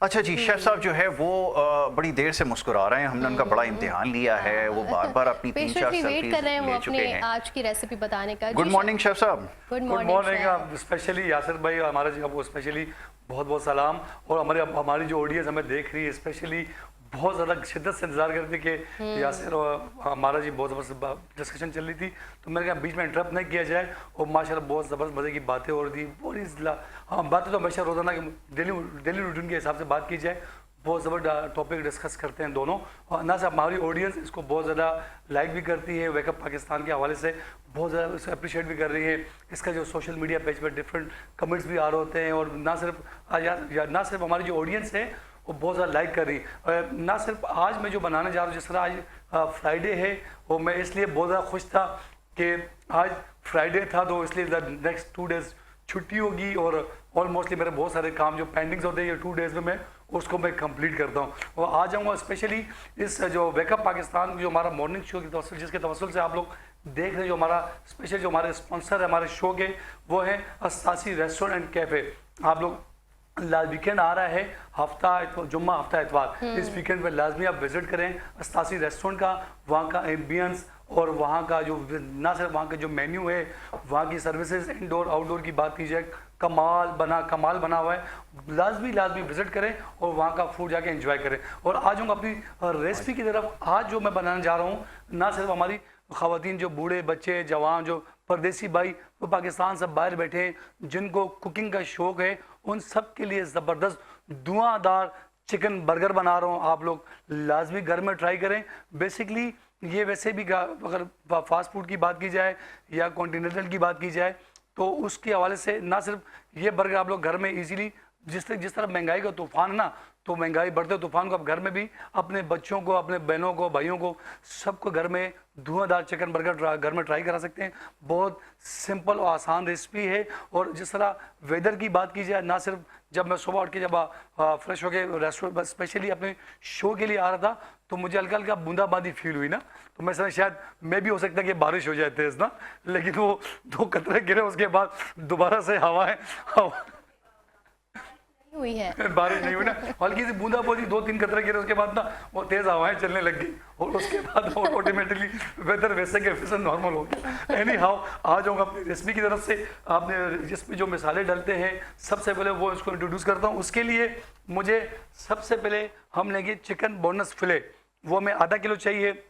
अच्छा जी, शेफ साहब जो है वो बड़ी देर से मुस्कुरा रहे हैं। हमने उनका बड़ा इम्तिहान लिया है, वो बार बार अपनी 3-4 वेट कर रहे हैं वो अपने हैं आज की रेसिपी बताने का। गुड मॉर्निंग शेफ साहब। Good good morning. Morning specially Yasir भाई, हमारे जी आपको स्पेशली बहुत बहुत सलाम। और हमारी जो ऑडियंस हमें देख रही है स्पेशली बहुत ज़्यादा शिद्दत से इंतजार करती कि यासिर और हमारा जी बहुत ज़बरदस्त डिस्कशन चल रही थी, तो मैंने कहा बीच में इंटरप्ट नहीं किया जाए। और माशाल्लाह बहुत ज़बरदस्त मज़े की बातें हो रही थी। पूरी हाँ बातें तो हमेशा रोज़ाना के डेली रूटीन के हिसाब से बात की जाए। बहुत ज़बरदस्त टॉपिक डिस्कस करते हैं दोनों, और ना सिर्फ हमारी ऑडियंस इसको बहुत ज़्यादा लाइक भी करती है, वेकअप पाकिस्तान के हवाले से बहुत ज़्यादा इसको अप्रिशिएट भी कर रही है। इसका जो सोशल मीडिया पेज पर डिफरेंट कमेंट्स भी आ रहे होते हैं, और ना सिर्फ हमारी जो ऑडियंस है वो बहुत ज़्यादा लाइक कर रही है। ना सिर्फ आज मैं जो बनाने जा रहा हूँ, जिस तरह आज फ्राइडे है, और मैं इसलिए बहुत ज़्यादा खुश था कि आज फ्राइडे था, तो इसलिए नेक्स्ट 2 डेज़ छुट्टी होगी, और ऑलमोस्टली मेरे बहुत सारे काम जो पेंडिंग्स होते हैं ये 2 डेज़ में मैं उसको मैं कंप्लीट करता हूँ। और आ जाऊँगा स्पेशली इस जो वेकअप पाकिस्तान जो हमारा मॉर्निंग शो की तवस्सुल, जिसके तवस्सुल से आप लोग देख रहे हैं, जो हमारा स्पेशल जो हमारे स्पॉन्सर है हमारे शो के, वो है अस्तासी रेस्टोरेंट एंड कैफ़े। आप लोग वीकेंड आ रहा है, हफ्ता जुम्मा हफ्ता इतवार, इस वीकेंड पे लाजमी आप विजिट करें अस्तासी रेस्टोरेंट का। वहाँ का एम्बियंस और वहाँ का जो ना सिर्फ वहाँ का जो मेन्यू है, वहाँ की सर्विसेज इंडोर आउटडोर की बात की जाए, कमाल बना हुआ है। लाजमी विजिट करें और वहाँ का फूड जाके एंजॉय करें। और आ जाऊँगा अपनी रेसिपी की तरफ। आज जो मैं बनाने जा रहा हूँ, ना सिर्फ हमारी ख़वातीन जो बूढ़े बच्चे जवान जो परदेसी भाई वो पाकिस्तान से बाहर बैठे हैं, जिनको कुकिंग का शौक़ है, उन सब के लिए ज़बरदस्त धुआंधार चिकन बर्गर बना रहा हूँ। आप लोग लाजमी घर में ट्राई करें। बेसिकली ये वैसे भी अगर फास्ट फूड की बात की जाए या कॉन्टिनेंटल की बात की जाए, तो उसके हवाले से ना सिर्फ ये बर्गर आप लोग घर में इजीली, जिस तरह महंगाई का तूफान है ना, तो महंगाई बढ़ते तूफान को आप घर में भी अपने बच्चों को, अपने बहनों को, भाइयों को, सबको घर में धुआंधार चिकन बर्गर घर में ट्राई करा सकते हैं। बहुत सिंपल और आसान रेसिपी है। और जिस तरह वेदर की बात की जाए, ना सिर्फ जब मैं सुबह उठ के जब फ्रेश होके रेस्टोरेंट स्पेशली अपने शो के लिए आ रहा था, तो मुझे हल्का हल्का बूंदाबांदी फील हुई ना, तो मैं समझ शायद मैं भी हो सकता है कि बारिश हो जाए तेज ना, लेकिन वो 2 कतरे गिरे, उसके बाद दोबारा से हवा हुई है, बारिश नहीं हुई ना, हल्की सी बूंदाबांदी 2-3 कतरे गिरे, उसके बाद ना वो तेज हवाएं चलने लग गई, और उसके बाद ऑटोमेटिकली वेदर वैसे के वैसे नॉर्मल हो गया। एनी हाउ आ जाऊँगा अपनी रेसिपी की तरफ से। आपने जिसमें जो मिसाले डलते हैं, सबसे पहले वो इसको इंट्रोड्यूस करता हूँ। उसके लिए मुझे सबसे पहले हम लेंगे चिकन बोनस फिले, वो हमें आधा किलो चाहिए।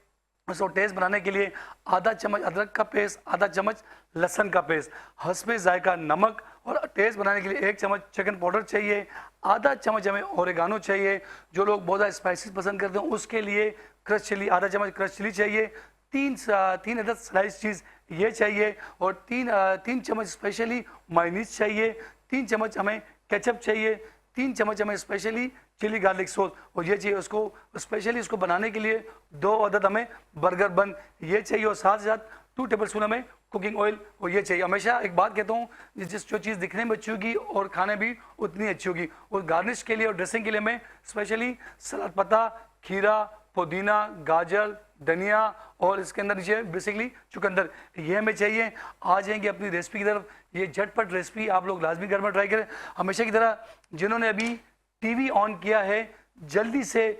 उसको टेस्ट बनाने के लिए आधा चम्मच अदरक का पेस्ट, आधा चम्मच लहसुन का पेस्ट, हस्बे जायका नमक, और टेस्ट बनाने के लिए 1 चम्मच चिकन पाउडर चाहिए, आधा चम्मच हमें ओरेगानो चाहिए। जो लोग बहुत ज़्यादा स्पाइसेस पसंद करते हैं उसके लिए क्रश चिली, आधा चम्मच क्रश चिली चाहिए, 3 अदद स्लाइस चीज़ ये चाहिए, और 3 चम्मच स्पेशली मायोनीज चाहिए, 3 चम्मच हमें केचप चाहिए, 3 चम्मच हमें स्पेशली चिली गार्लिक सॉस, और ये चाहिए उसको स्पेशली इसको बनाने के लिए 2 अदद हमें बर्गर बन ये चाहिए, और साथ ही साथ 2 टेबलस्पून हमें कुकिंग ऑयल और ये चाहिए। हमेशा एक बात कहता हूँ, जो चीज़ दिखने में अच्छी होगी और खाने भी उतनी अच्छी होगी। और गार्निश के लिए और ड्रेसिंग के लिए मैं स्पेशली सलाद पत्ता, खीरा, पुदीना, गाजर, धनिया, और इसके अंदर नीचे बेसिकली चुकंदर, ये हमें चाहिए। आ जाएंगे अपनी रेसिपी की तरफ। ये झटपट रेसिपी आप लोग लाजमी घर में ट्राई करें। हमेशा की तरह जिन्होंने अभी टीवी ऑन किया है, जल्दी से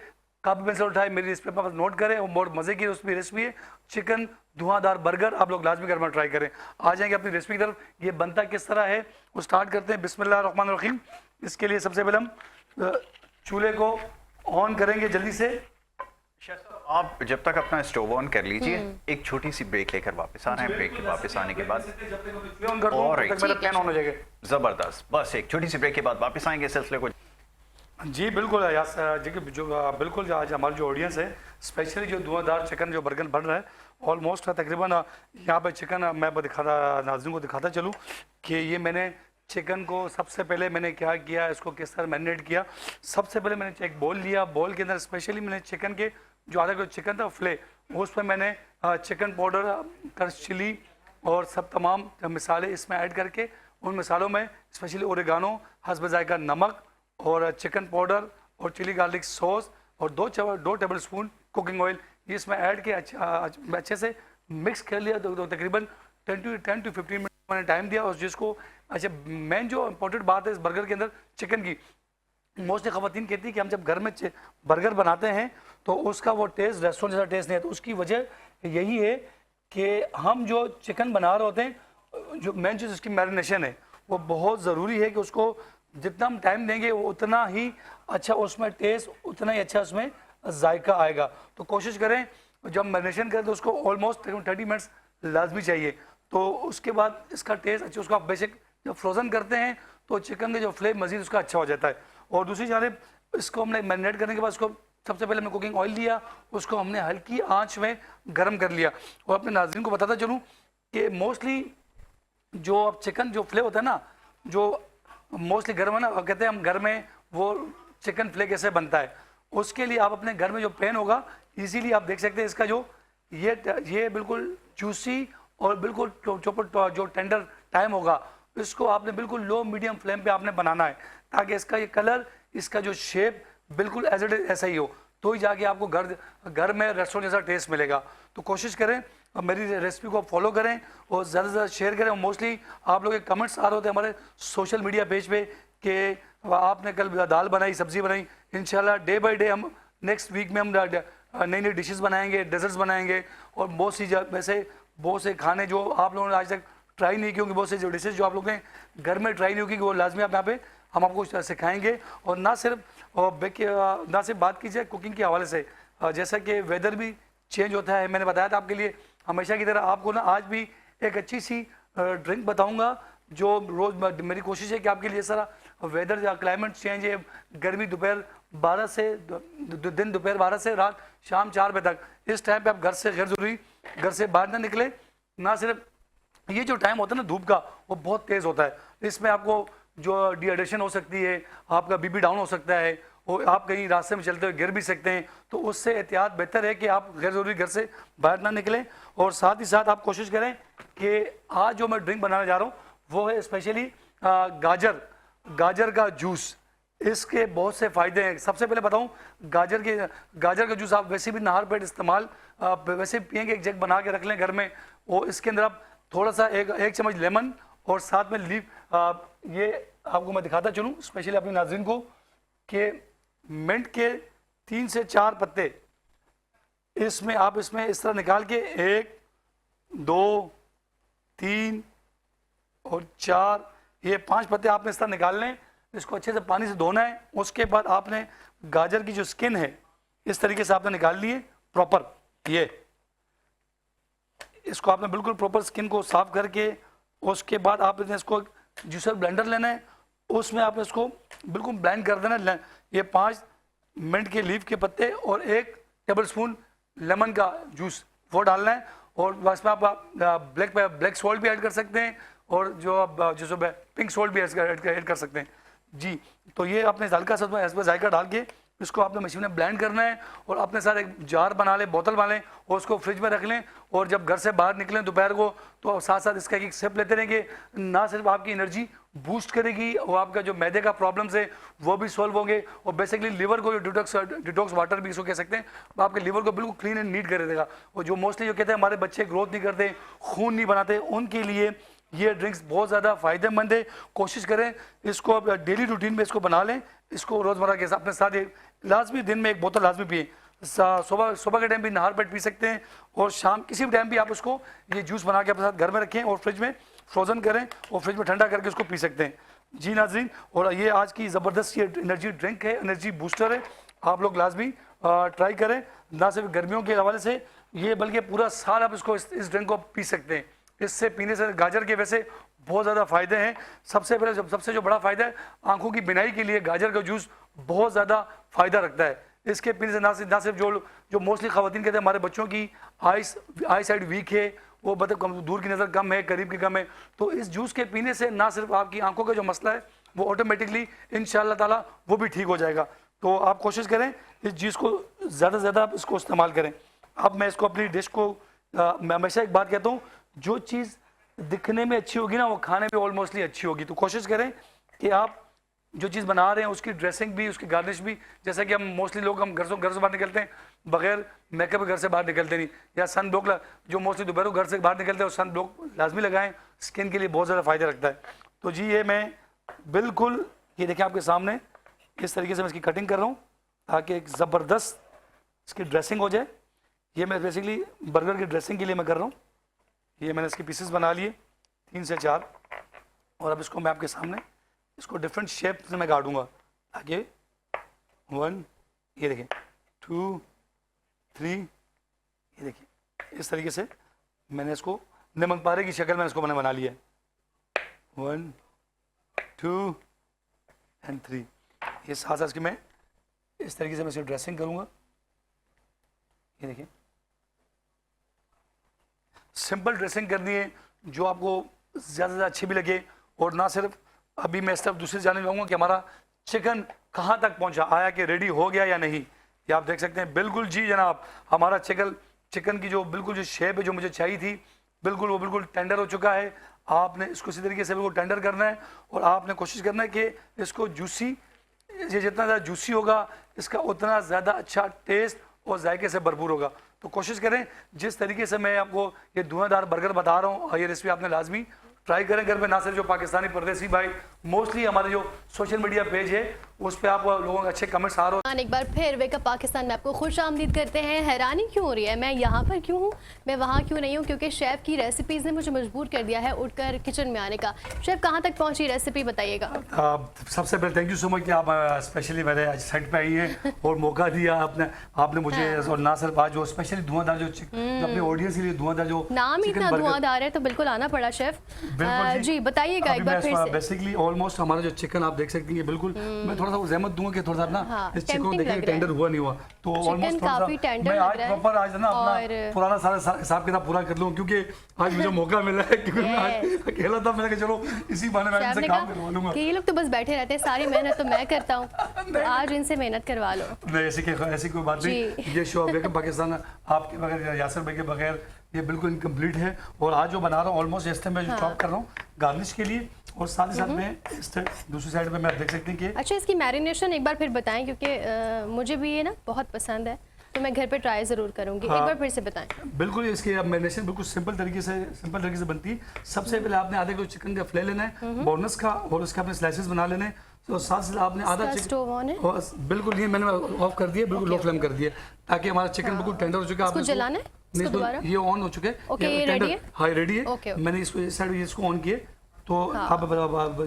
कापी पेंसिल उठाए, मेरी रेसिपी पर नोट करें। और बहुत मज़े की उसमें रेसिपी है, चिकन धुआंधार बर्गर, आप लोग लाजमी घर में ट्राई करें। आ जाएंगे अपनी रेसिपी की तरफ। ये बनता किस तरह है वो स्टार्ट करते हैं। बिस्मिल्लाहिर्रहमानिर्रहीम। इसके लिए सबसे पहले हम चूल्हे को ऑन करेंगे जल्दी से। आप जब तक अपना स्टोव ऑन कर लीजिए, एक छोटी सी ब्रेक लेकर वापस आ रहे हैं। ब्रेक के वापस आने के बाद और मेरा पैन ऑन हो जाएगा। ज़बरदस्त, बस एक छोटी सी ब्रेक के बाद वापस आएंगे सिलसिले को। जी बिल्कुल जो बिल्कुल आज हमारी जो ऑडियंस है, स्पेशली जो धुआंधार चिकन जो बर्गर बन रहा है, ऑलमोस्ट तकरीबन यहाँ पे चिकन मैं नाज़रीन को दिखाता चलूँ कि ये मैंने चिकन को सबसे पहले मैंने क्या किया, इसको किस तरह मैरिनेट किया। सबसे पहले मैंने एक बोल लिया, बोल के अंदर स्पेशली मैंने चिकन के जो आधा किलो चिकन था फिले, उस पर मैंने चिकन पाउडर, क्रश चिली और सब तमाम मिसाले इसमें ऐड करके, उन मिसालों में स्पेशली ओरेगानो, हस्ब जायका नमक और चिकन पाउडर और चिली गार्लिक सॉस और 2 टेबलस्पून कुकिंग ऑयल ये इसमें ऐड के अच्छे से मिक्स कर लिया। तो तकरीबन 10 to 15 मिनट मैंने टाइम दिया। और जिसको अच्छा मेन जो इम्पोर्टेंट बात है इस बर्गर के अंदर चिकन की, मोस्टली ख़वातीन कहती है कि हम जब घर में बर्गर बनाते हैं तो उसका वो टेस्ट रेस्टोरेंट जैसा टेस्ट नहीं है। तो उसकी वजह यही है कि हम जो चिकन बना रहे होते हैं, जो मेन चीज़ उसकी मैरिनेशन है, वो बहुत ज़रूरी है कि उसको जितना हम टाइम देंगे वो उतना ही अच्छा उसमें टेस्ट, उतना ही अच्छा उसमें जायका आएगा। तो कोशिश करें जब मैरिनेशन करें तो उसको ऑलमोस्ट 30 मिनट्स लाजमी चाहिए। तो उसके बाद इसका टेस्ट अच्छा, उसको आप बेसिक जब फ्रोज़न करते हैं तो चिकन का जो फ्लेवर मज़ीद उसका अच्छा हो जाता है। और दूसरी जानिब इसको हमने मैरिनेट करने के बाद उसको सबसे पहले हमने कुकिंग ऑयल लिया, उसको हमने हल्की आंच में गर्म कर लिया। और अपने नाज़रीन को बताता चलूँ कि मोस्टली जो अब चिकन जो फ्ले होता है ना, जो मोस्टली घर में ना कहते हैं हम घर में वो चिकन फ्ले कैसे बनता है, उसके लिए आप अपने घर में जो पैन होगा इजीली आप देख सकते हैं इसका जो ये बिल्कुल जूसी और बिल्कुल जो टेंडर टाइम होगा, इसको आपने बिल्कुल लो मीडियम फ्लेम पे आपने बनाना है ताकि इसका ये कलर, इसका जो शेप बिल्कुल एज इट इज ऐसा ही हो, तो ही जाके आपको घर में रेस्टोरेंट जैसा टेस्ट मिलेगा। तो कोशिश करें और मेरी रेसिपी को फॉलो करें और ज़्यादा से ज़्यादा शेयर करें। और मोस्टली आप लोग के कमेंट्स आ रहे होते हैं हमारे सोशल मीडिया पेज पे कि आपने कल दाल बनाई, सब्जी बनाई। इंशाल्लाह डे बाय डे हम नेक्स्ट वीक में हम नई नई डिशेस बनाएंगे, डेजर्ट्स बनाएंगे और बहुत सी वैसे बहुत से खाने जो आप लोगों ने आज तक ट्राई नहीं की होंगी, बहुत से जो डिशेज जो आप लोगों ने घर में ट्राई नहीं होगी वो लाजमी आप यहाँ पे हम आपको सिखाएंगे। और ना सिर्फ बात की जाए कुकिंग के हवाले से, जैसा कि वेदर भी चेंज होता है, मैंने बताया था आपके लिए हमेशा की तरह आपको ना आज भी एक अच्छी सी ड्रिंक बताऊंगा जो रोज़ मेरी कोशिश है कि आपके लिए सारा वेदर या क्लाइमेट चेंज है, गर्मी दोपहर 12 से दिन दोपहर 12 से रात शाम 4 बजे तक, इस टाइम पे आप घर से गैर ज़रूरी घर से बाहर ना निकले। ना सिर्फ ये जो टाइम होता है ना धूप का वो बहुत तेज़ होता है, इसमें आपको जो डिहाइड्रेशन हो सकती है, आपका बीपी डाउन हो सकता है और आप कहीं रास्ते में चलते हुए गिर भी सकते हैं। तो उससे एहतियात बेहतर है कि आप गैर ज़रूरी घर से बाहर ना निकलें। और साथ ही साथ आप कोशिश करें कि आज जो मैं ड्रिंक बनाने जा रहा हूँ वो है स्पेशली गाजर का जूस। इसके बहुत से फ़ायदे हैं। सबसे पहले बताऊं, गाजर का जूस आप वैसे भी नहार पेट इस्तेमाल वैसे पिएंगे, एक जग बना के रख लें घर में, और इसके अंदर आप थोड़ा सा एक चम्मच लेमन और साथ में लीफ, ये आपको मैं दिखाता चलूँ स्पेशली अपने नाज़रीन को कि मिंट के 3 से 4 पत्ते इसमें आप इसमें इस तरह निकाल के 1 2 3 और 4 ये 5 पत्ते आपने इस तरह निकाल लें। इसको अच्छे से पानी से धोना है। उसके बाद आपने गाजर की जो स्किन है इस तरीके से आपने निकाल लिए प्रॉपर, ये इसको आपने बिल्कुल प्रॉपर स्किन को साफ करके उसके बाद आपने इसको जूसर ब्लेंडर लेना है, उसमें आपने इसको बिल्कुल ब्लेंड कर देना है। ये 5 मिंट के लीफ के पत्ते और 1 टेबलस्पून लेमन का जूस वो डालना है। और इसमें आप ब्लैक सॉल्ट भी ऐड कर सकते हैं और जो पिंक सॉल्ट भी ऐड कर सकते हैं जी। तो ये आपने हल्का सा इसमें जायका डाल के इसको आपने मशीन में ब्लेंड करना है और अपने साथ एक जार बना लें, बोतल बना लें और उसको फ्रिज में रख लें। और जब घर से बाहर निकलें दोपहर को तो साथ साथ इसका एक सिप लेते रहेंगे। ना सिर्फ आपकी एनर्जी बूस्ट करेगी और आपका जो मैदे का प्रॉब्लम्स है वो भी सॉल्व होंगे और बेसिकली लिवर को जो डिटॉक्स वाटर भी इसको कह सकते हैं, आपके लिवर को बिल्कुल क्लीन एंड नीट कर देगा। और जो मोस्टली जो कहते हैं हमारे बच्चे ग्रोथ नहीं करते, खून नहीं बनाते, उनके लिए ये ड्रिंक्स बहुत ज़्यादा फ़ायदेमंद है। कोशिश करें इसको डेली रूटीन में इसको बना लें, इसको रोज़मर्रा के अपने साथ लाजमी दिन में 1 बोतल लाजमी पिए। सुबह के टाइम भी नहार पेट पी सकते हैं और शाम किसी भी टाइम भी आप उसको ये जूस बना के अपने साथ घर में रखें और फ्रिज में फ्रोज़न करें और फ्रिज में ठंडा करके उसको पी सकते हैं जी नाज़रीन। और ये आज की ज़बरदस्त ये एनर्जी ड्रिंक है, एनर्जी बूस्टर है, आप लोग लाजमी ट्राई करें। ना सिर्फ गर्मियों के हवाले से ये बल्कि पूरा साल आप इसको इस ड्रिंक को पी सकते हैं। इससे पीने से गाजर के वैसे बहुत ज़्यादा फ़ायदे हैं। सबसे पहले सबसे जो बड़ा फ़ायदा है आंखों की बिनाई के लिए गाजर का जूस बहुत ज़्यादा फ़ायदा रखता है। इसके पीने से ना सिर्फ जो मोस्टली ख़वातीन कहते हैं हमारे बच्चों की आई साइड वीक है, वो मतलब दूर की नज़र कम है, करीब की कम है, तो इस जूस के पीने से ना सिर्फ आपकी आंखों का जो मसला है वो ऑटोमेटिकली इंशाअल्लाह ताला वो भी ठीक हो जाएगा। तो आप कोशिश करें इस जूस को ज़्यादा से ज़्यादा आप इसको इस्तेमाल करें। अब मैं इसको अपनी डिश को मैं हमेशा एक बात कहता हूँ, जो चीज़ दिखने में अच्छी होगी ना वो खाने में ऑलमोस्टली अच्छी होगी। तो कोशिश करें कि आप जो चीज़ बना रहे हैं उसकी ड्रेसिंग भी, उसकी गार्निश भी, जैसा कि हम मोस्टली लोग हम घर से बाहर निकलते हैं बगैर मेकअप के घर से बाहर निकलते नहीं, या सन ब्लॉक जो मोस्टली दोपहर को घर से बाहर निकलते हैं और सन ब्लॉक लाजमी लगाएं, स्किन के लिए बहुत ज़्यादा फ़ायदा रखता है। तो जी ये मैं बिल्कुल ये देखें आपके सामने इस तरीके से मैं इसकी कटिंग कर रहा हूँ ताकि एक ज़बरदस्त इसकी ड्रेसिंग हो जाए। ये मैं बेसिकली बर्गर की ड्रेसिंग के लिए मैं कर रहा हूँ। ये मैंने इसके पीसेस बना लिए 3 से 4 और अब इसको मैं आपके सामने इसको डिफरेंट शेप से मैं काटूंगा ताकि 1, ये देखें, 2, 3, ये देखिए इस तरीके से मैंने इसको नमक पारे की शक्ल में इसको मैंने बना लिया है। 1, 2 एंड 3। ये साथ साथ इसकी मैं इस तरीके से मैं इसे ड्रेसिंग करूंगा। ये देखिए सिंपल ड्रेसिंग करनी है जो आपको ज़्यादा से ज़्यादा अच्छी भी लगे। और ना सिर्फ अभी मैं इस तरफ दूसरी जाने जाऊँगा कि हमारा चिकन कहाँ तक पहुँचा, आया कि रेडी हो गया या नहीं। ये आप देख सकते हैं। बिल्कुल जी जनाब, हमारा चिकन की जो बिल्कुल जो शेप है जो मुझे चाहिए थी बिल्कुल वो बिल्कुल टेंडर हो चुका है। आपने इसको इसी तरीके से बिल्कुल टेंडर करना है और आपने कोशिश करना है कि इसको जूसी, ये जितना ज़्यादा जूसी होगा इसका उतना ज़्यादा अच्छा टेस्ट और जायके से भरपूर होगा। तो कोशिश करें जिस तरीके से मैं आपको ये धुआंधार बर्गर बता रहा हूँ, ये रेसिपी आपने लाजमी ट्राई करें घर पे। ना सिर्फ जो पाकिस्तानी परदेसी भाई, मोस्टली हमारे जो सोशल मीडिया पेज है उस पर आप लोगों के अच्छे कमेंट्स आ रहे हो। एक बार फिर वेकअप पाकिस्तान में आपको खुश आमदीद करते हैं। हैरानी क्यों हो रही है, मैं यहाँ पर क्यों हूँ, मैं वहाँ क्यों नहीं हूँ? क्योंकि शेफ़ की रेसिपीज़ ने मुझे मजबूर कर दिया है उठकर किचन में आने का। शेफ़ कहाँ तक पहुँची रेसिपी बताइएगा। सबसे पहले थैंक यू सो मच कि आप स्पेशली मेरे आज सेट पे आई है और मौका दिया आपने मुझे। और ना सिर्फ आज जो स्पेशली धुआंधार जो अपने ऑडियंस के लिए धुआंधार जो नाम ही इतना धुआंधार है तो बिल्कुल आना पड़ा शेफ़। जी बताइएगा एक बार फिर से। बेसिकली ऑलमोस्ट हमारा जो चिकन आप देख सकती हैं बिल्कुल, मैं थोड़ा सा वो ज़हमत दूंगा कि थोड़ा सा ना इस चिकन को देखिए टेंडर हुआ नहीं हुआ तो ऑलमोस्ट थोड़ा सा मैं आज प्रॉपर आज ना अपना पुराना सारा हिसाब किताब पूरा कर लूं क्योंकि आज मुझे मौका मिला है। क्योंकि मैं आज अकेला था, मैंने कहा चलो इसी बहाने मैं इनसे काम करवा लूंगा। ये लोग तो बस बैठे रहते हैं, सारी मेहनत तो मैं करता हूँ, तो आज इनसे मेहनत करवा लो। नहीं ऐसी कोई बात नहीं। ये शो वेकअप पाकिस्तान आपके बगैर, यासर भाई के बगैर ये बिल्कुल इनकम्प्लीट है। और आज जो बना रहा हूँ ऑलमोस्ट इस टाइम मैं जो चॉप कर रहा हूँ गार्निश के लिए और साथ ही साथ में इस दूसरी साइड पे मैं आप देख सकते हैं कि अच्छा इसकी मैरिनेशन एक बार फिर बताएं क्योंकि मुझे भी ये ना बहुत पसंद है तो मैं घर पे ट्राई ज़रूर करूँगी। एक बार फिर से बताएं। बिल्कुल इसकी मैरिनेशन बिल्कुल सिंपल तरीके से बनती है। सबसे पहले आपने आधे किलो चिकन का फिले लेना है बोनस का और उसके आपने स्लाइसेस बना लेने हैं। तो साथ साथ आपने आधा चिकन स्टोव ऑन है बिल्कुल ये मैंने ऑफ कर दिया, बिल्कुल लो फ्लेम कर दिया ताकि हमारा चिकन बिल्कुल टेंडर हो चुका है। आपको जलाना है इसको दोबारा? ये ऑन हो चुके हैं, ये रेडी है। हाँ रेडी है। मैंने इसको इस साइड इसको ऑन किए तो आप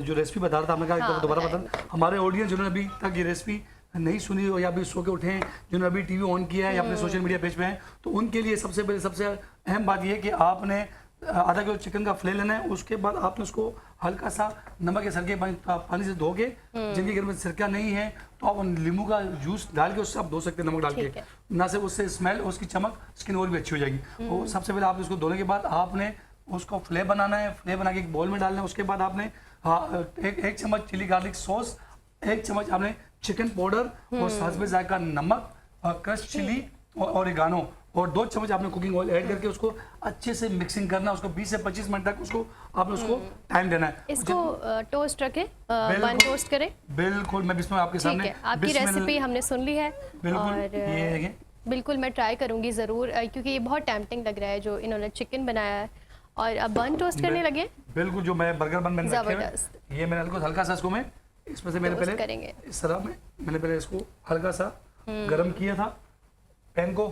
जो रेसिपी बता रहा था मैं कहा दोबारा बता। हमारे ऑडियंस जिन्होंने अभी तक ये रेसिपी नहीं सुनी हो या अभी सो के उठे हैं, जिन्होंने अभी टीवी ऑन किया है या अपने सोशल मीडिया पेज पे हैं, तो उनके लिए सबसे अहम बात यह है कि आपने आधा किलो चिकन का फिले लेना है। उसके बाद आपने उसको हल्का सा नमक या सिरके पानी से धो के, जिनके घर में सिरका नहीं है तो आप नींबू का जूस डाल के उससे आप धो सकते हैं नमक डाल के। ना सिर्फ उससे स्मेल और उसकी चमक स्किन और भी अच्छी हो जाएगी। और सबसे पहले आपने उसको धोने के बाद आपने उसको फ्ले बनाना है। फ्ले बना के एक बॉल में डालना है। उसके बाद आपने एक चम्मच चिली गार्लिक सॉस, 1 चम्मच आपने चिकन पाउडर और साथ में जायका नमक, क्रश चिली और ओरिगानो और 2 चम्मच आपने कुकिंग ऑयल ऐड करके उसको अच्छे से मिक्सिंग करना है। उसको 20 से 25 मिनट तक उसको आपने उसको टाइम देना है। इसको टोस्ट रखें, वन टोस्ट करें। बिल्कुल मैं बिस्मिल्लाह आपके सामने आपकी रेसिपी हमने सुन ली है और ये बिल्कुल मैं ट्राई करूंगी ज़रूर क्योंकि ये बहुत टेम्पटिंग लग रहा है जो इन्होंने चिकन बनाया है। और अब बन टोस्ट करने लगे बिल्कुल जो मैं बर्गर बन मैंने ज़बरदस्त। ये मैंने हल्का सा इसको मैं इसमें से मैंने पहले करेंगे इस तरह मैंने पहले इसको हल्का सा गरम किया था पैन को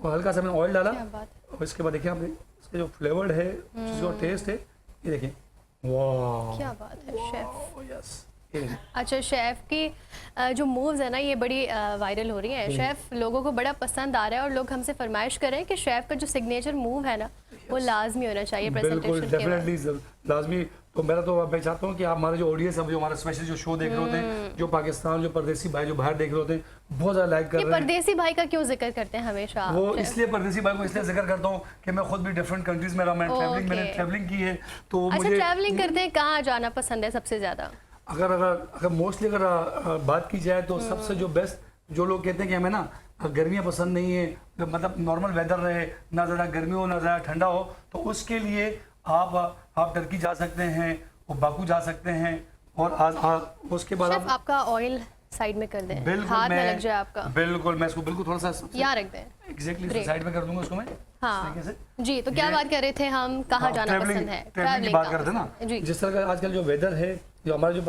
और हल्का सा मैंने ऑयल डाला और इसके बाद देखिए आपने इसका जो फ्लेवर्ड है जिसका टेस्ट है ये देखिए। वाह क्या बात है शेफ। यस अच्छा शेफ की जो मूव्स है ना ये बड़ी वायरल हो रही हैं। शेफ लोगों को बड़ा पसंद आ रहा है और लोग हमसे फरमाइश कर रहे हैं कि शेफ का जो सिग्नेचर मूव है ना वो लाजमी होना चाहिए प्रेजेंटेशन के डेफिनेटली लाजमी। तो मेरा तो मैं चाहता हूँ कि आप हमारे जो ऑडियंस है जो हमारा स्पेशल जो शो देख रहे होते हैं, जो पाकिस्तान जो परदेसी भाई जो बाहर देख रहे होते हैं, बहुत ज़्यादा लाइक कर रहे हैं। परदेसी भाई का क्यों जिक्र करते हैं हमेशा? वो इसलिए परदेसी भाई को इसलिए जिक्र करता हूँ कि मैं खुद भी डिफरेंट कंट्रीज में रहा, मैंने ट्रैवलिंग की है तो मुझे ट्रैवलिंग करते हैं कहाँ जाना पसंद है सबसे ज़्यादा? अगर मोस्टली अगर बात की जाए तो सबसे जो बेस्ट जो लोग कहते हैं कि हमें ना गर्मियाँ पसंद नहीं है, मतलब नॉर्मल वेदर रहे, ना ज़्यादा गर्मी हो ना ज़्यादा ठंडा हो, तो उसके लिए आप टर्की जा सकते हैं और बाकू जा सकते हैं। और उसके बाद आपका ऑयल साइड में कर दें, बिल्कुल हाथ में लग जाए आपका। बिल्कुल मैं इसको बिल्कुल थोड़ा सा यहाँ रख दें एग्जैक्टली साइड में कर दूंगा उसको मैं। हाँ जी, तो क्या बात कर रहे थे हम, कहाँ जाना पसंद है? ट्रैवलिंग की बात करते हैं ना, जिस तरह का आजकल जो वेदर है जो हमारा जो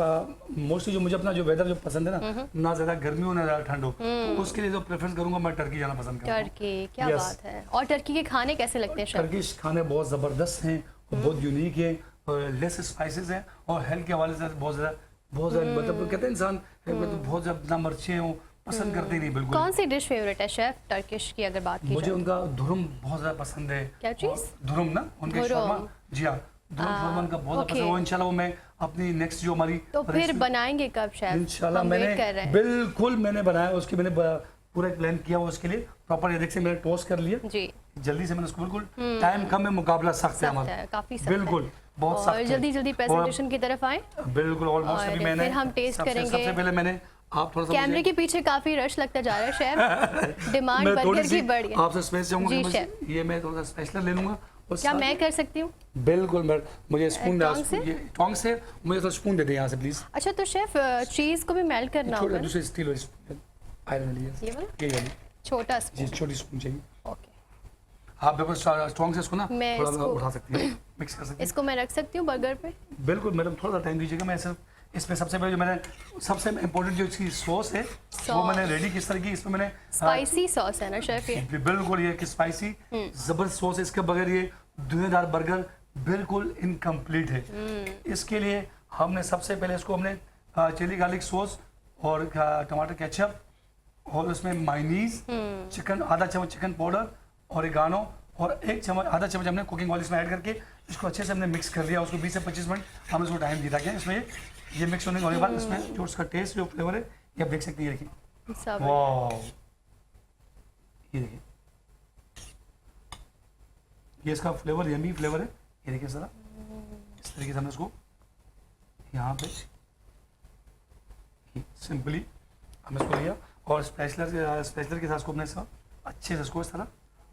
मोस्टली जो मुझे अपना जो वेदर जो पसंद है ना ज़्यादा गर्मी हो ना ज़्यादा ठंड हो, तो उसके लिए जो प्रेफरेंस करूंगा मैं टर्की जाना पसंद करूंगा। टर्की, क्या Yes. बात है। और टर्की के खाने कैसे लगते हैं शेफ? टर्किश खाने बहुत ज़बरदस्त हैं और बहुत यूनिक है और लेस स्पाइसेस हैं और हेल्थ के हवाले से बहुत ज़्यादा मतलब कहते हैं इंसान मतलब बहुत ज़्यादा मिर्चें हो पसंद करते ही नहीं बिल्कुल। कौन सी डिश फेवरेट है शेफ टर्किश की अगर बात की मुझे जाए? उनका धुरम बहुत ज़्यादा पसंद है। क्या चीज़? और धुरम ना उनके धुरम। शौरमा, जी हाँ धुरम शौरमा उनका बहुत ज़्यादा पसंद है। वो इंशाल्लाह वो मैं अपनी नेक्स्ट जो हमारी तो फिर बनाएंगे कब शेफ? इंशाल्लाह हम मैंने वेट कर रहे हैं। बिल्कुल मैंने बनाया उसकी मैंने पूरा एक प्लान किया हुआ उसके लिए प्रॉपर। ये देख से मैंने टोस्ट कर लिया जी, जल्दी से मैंने उसको बिल्कुल टाइम कम है मुकाबला सख्त है सख्त हमारा है, काफी सख्त है। बिल्कुल बहुत और सख्त है। जल्दी जल्दी प्रेजेंटेशन की तरफ आए। बिल्कुल ऑलमोस्ट और अभी मैंने फिर हम टेस्ट करेंगे। सबसे पहले मैंने आप थोड़ा सा कैमरे के पीछे काफी रश लगता जा रहा है शेफ। डिमांड मैं थोड़ी बर्गर सी की बढ़ गई। आपसे स्पेस चाहूंगा जी, कि शेफ। बस ये मैं थोड़ा सा स्पेशल ले लूंगा और क्या मैं कर सकती हूँ? बिल्कुल मैं मुझे स्पून टोंग से? ये टोंग से मुझे थोड़ा स्पून दे दे यहाँ से प्लीज। अच्छा तो शेफ चीज को भी मेल्ट करना छोटा होगा ना? दूसरे स्टील वाली आयरन वाली है ये वाला? ये वाली छोटा जी स्पून। छोटी स्पून चाहिए। ओके, आप बिल्कुल स्ट्रॉन्ग से इसको ना मैं थोड़ा इसको- उठा सकती हैं मिक्स कर सकती हैं। इसको मैं रख सकती हूँ बर्गर पे? बिल्कुल मैडम थोड़ा सा टाइम दीजिएगा। मैं सिर्फ इसमें सबसे पहले जो मैंने सबसे इम्पोर्टेंट जो इसकी सॉस है वो सॉस। मैंने रेडी किस तरह की इसमें मैंने स्पाइसी सॉस है ना शेफ ये? बिल्कुल ये कि स्पाइसी जबरदस्त सॉस है। इसके बगैर ये धुएंधार बर्गर बिल्कुल इनकम्प्लीट है। इसके लिए हमने सबसे पहले इसको हमने चिली गार्लिक सॉस और टमाटर केचप और उसमें मायनीज चिकन आधा चम्मच चिकन पाउडर ऑरिगानो और एक चम्मच आधा चम्मच हमने कुकिंग ऑयल इसमें ऐड करके इसको अच्छे से हमने मिक्स कर लिया। उसको 20 से 25 मिनट हमने उसको टाइम दिया क्या इसमें ये मिक्स होने के बाद इसमें जो उसका टेस्ट जो फ्लेवर है ये आप देख सकते हैं। ये देखिए सब वाह ये देखिए ये इसका फ्लेवर यमी फ्लेवर है। ये देखिए सर इस तरीके से हमने इसको यहाँ पे सिंपली हमने इसको लिया और स्पैचुलर के साथ इसको हमने इसका अच्छे से इसको इस तरह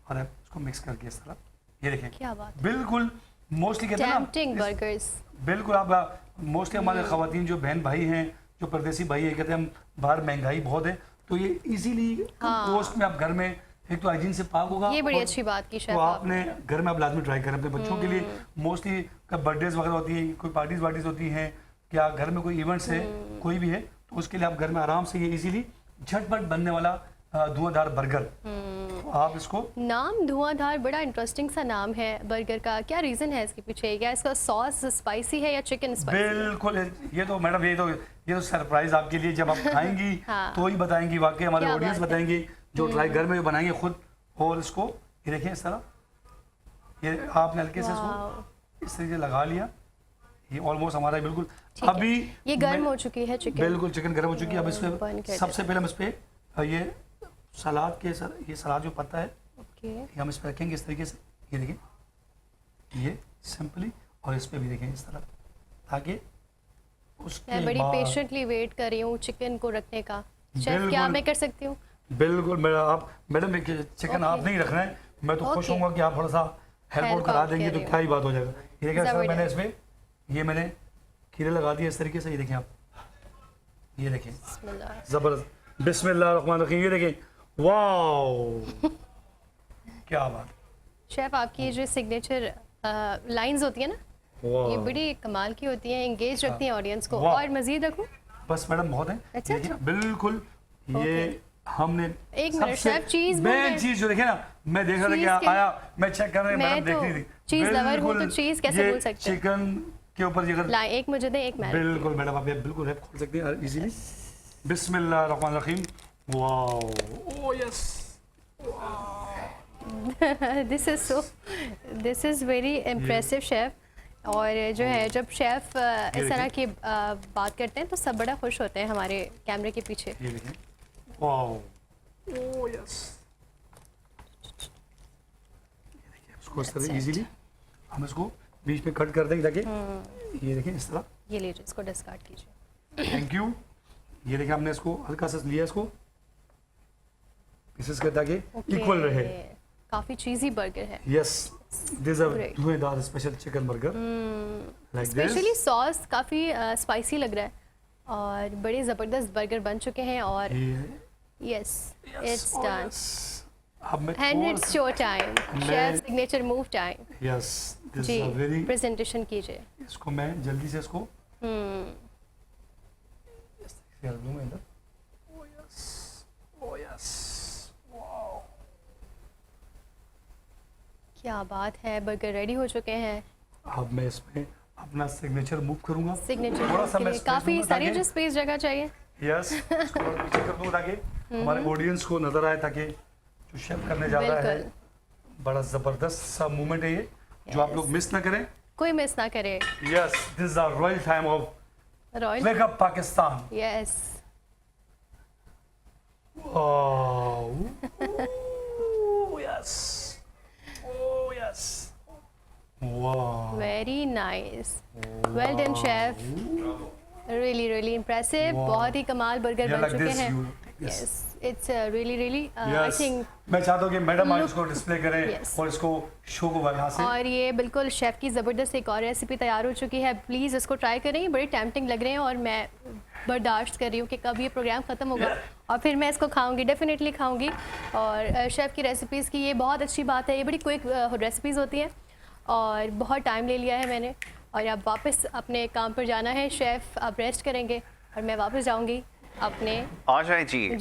और इसको मिक्स करके इस तरह ये देखिए क्या बात? बिल्कुल मोस्टली कहते हैं टेम्पटिंग ना बर्गर्स। बिल्कुल आप मोस्टली हमारे खवातीन जो बहन भाई हैं जो परदेसी भाई है कहते हैं हम बाहर महंगाई बहुत है तो ये इजीली कॉस्ट में आप घर में एक तो हाइजीन से पाक होगा। ये बड़ी और अच्छी बात की शेफ तो आपने। आपने घर में आप लाजमी ट्राई करें अपने बच्चों के लिए। मोस्टली कब बर्थडेज वगैरह होती है कोई पार्टीज होती हैं क्या घर में कोई इवेंट्स है कोई भी है तो उसके लिए आप घर में आराम से ये इजीली झटपट बनने वाला धुआंधार बर्गर तो आप इसको नाम धुआंधार बड़ा इंटरेस्टिंग सा नाम है बर्गर का। क्या रीजन है इसके पीछे? क्या इसका सॉस स्पाइसी है या चिकन स्पाइसी? बिल्कुल ये तो मैडम ये तो सरप्राइज आपके लिए जब आप खाएंगी हाँ। तो ही बताएंगी वाकई हमारे क्या ऑडियंस बात है। बताएंगे जो ट्राई घर में जो बनाएंगे खुद। और इसको ये देखिए इस तरह ये आपने हल्के से इसको इस तरीके से लगा लिया। ये ऑलमोस्ट हमारा बिल्कुल ठीक है। अभी ये गर्म हो चुकी है चिकन? बिल्कुल चिकन गर्म हो चुकी है। अब बन इसमें के सबसे पहले हम इस पे ये सलाद के ये सलाद जो पत्ता है ओके, ये हम इस पर रखेंगे इस तरीके से। ये देखिए ये सिंपली और इस पे भी देखें इस तरह ताकि उसके मैं बड़ी बाद पेशेंटली वेट कर रही हूँ चिकन को रखने का। शेफ बिल्कुल। क्या मैं कर सकती हूँ? बिल्कुल मैडम चिकन आप नहीं रखना है मैं तो खुश ओके। होऊंगा कि आप थोड़ा सा हेल्प Help करा out देंगे तो करिए। क्या ही बात हो जाएगा। ये देखिए सर मैंने जबरदस्त। इसमें ये मैंने खीरे लगा दिए इस तरीके से। ये देखें आप ये देखें बिस्मिल्लाह। जबरदस्त बिस्मिल्लाह रहमान रहीम। ये देखें वाओ क्या बात शेफ आपकी ये जो सिग्नेचर लाइंस होती है ना ये वाह बड़ी कमाल की होती हैं, एंगेज रखती हैं ऑडियंस को। वाह। और मजीद रखूं? बस मैडम बहुत है। अच्छा, देखिए, बिल्कुल ये हमने एक मिनट, शेफ, चीज़ बोल रहे मैं हैं। चीज जो देखे ना मैं देख रहा था चीज़ कि के- आया मैं चेक कर रही मैं मैडम देख तो रही थी चीज़ लवर हूँ, तो बिल्कुल चीज़ कैसे ये बोल सकते हैं? चिकन के ऊपर अगर ला एक मुझे दे एक मैं। बिल्कुल मैडम आप ये बिल्कुल हेल्प खोल सकते हैं easily. Bismillah Rahman Rahim. Wow O yes this is very impressive chef. और जो है जब शेफ इस तरह की बात करते हैं तो सब बड़ा खुश होते हैं हमारे कैमरे के पीछे। ये देखें वाओ ओ यस। इसको इस तरह इजीली हम इसको बीच में कट कर देंगे ताकि ये देखें इस तरह। ये लीजिए इसको डिस्कार्ड कीजिए। Thank you. ये देखिए हमने इसको हल्का सा लिया इसको पीसेस कर ताकि इक्वल रहे। काफी चीजी बर्गर है। Yes this a Great. धुएंधार special chicken burger like specially this. Sauce काफी स्पाइसी लग रहा है और बड़े जबरदस्त बर्गर बन चुके हैं। और यस इट्स डन अब मैं and it's show time, chef signature move time. Yes this जी इज वेरी प्रेजेंटेशन कीजिए। इसको मैं जल्दी से इसको दूंगा इधर। Oh yes, oh yes, wow. क्या बात है, बर्गर रेडी हो चुके हैं। अब मैं इसमें अपना सिग्नेचर मूव करूंगा। सिग्नेचर थोड़ा सा के मैं लिए space काफी दूंगा सारी ताकि- जो स्पेस जगह चाहिए। यस, इसको थोड़ा पीछे कर दूंगा ताकि हमारे ऑडियंस को नजर आए, ताकि जो शेफ करने जा रहा है बिल्कुल। बड़ा जबरदस्त सा मूवमेंट है ये, जो आप लोग मिस ना करें। कोई मिस ना करे। Yes, this is the royal time of royal, wake up Pakistan. Yes. Oh, yes. Oh, yes. Wow. Very nice, well done chef, really really impressive. Wow. बहुत ही कमाल बर्गर Yeah, बन like चुके this, हैं। you take this. Yes, it's really really I Yes. Think. मैं चाहता हूँ कि madam आज Look- इसको डिस्प्ले करें Yes. और इसको शो को यहाँ से। और ये बिल्कुल शेफ़ की ज़बरदस्त एक और रेसिपी तैयार हो चुकी है। प्लीज़ इसको ट्राई करें, ये बड़े टेम्पटिंग लग रहे हैं और मैं बर्दाश्त कर रही हूँ कि कब ये प्रोग्राम ख़त्म होगा और फिर मैं इसको खाऊंगी, डेफिनेटली खाऊंगी। और शेफ़ की रेसिपीज़ की ये बहुत अच्छी बात है, ये बड़ी क्विक रेसिपीज़ होती हैं और बहुत टाइम ले लिया है मैंने। और अब वापस अपने काम पर जाना है। शेफ़ अब रेस्ट करेंगे और मैं वापस जाऊँगी अपने आ जाए जी।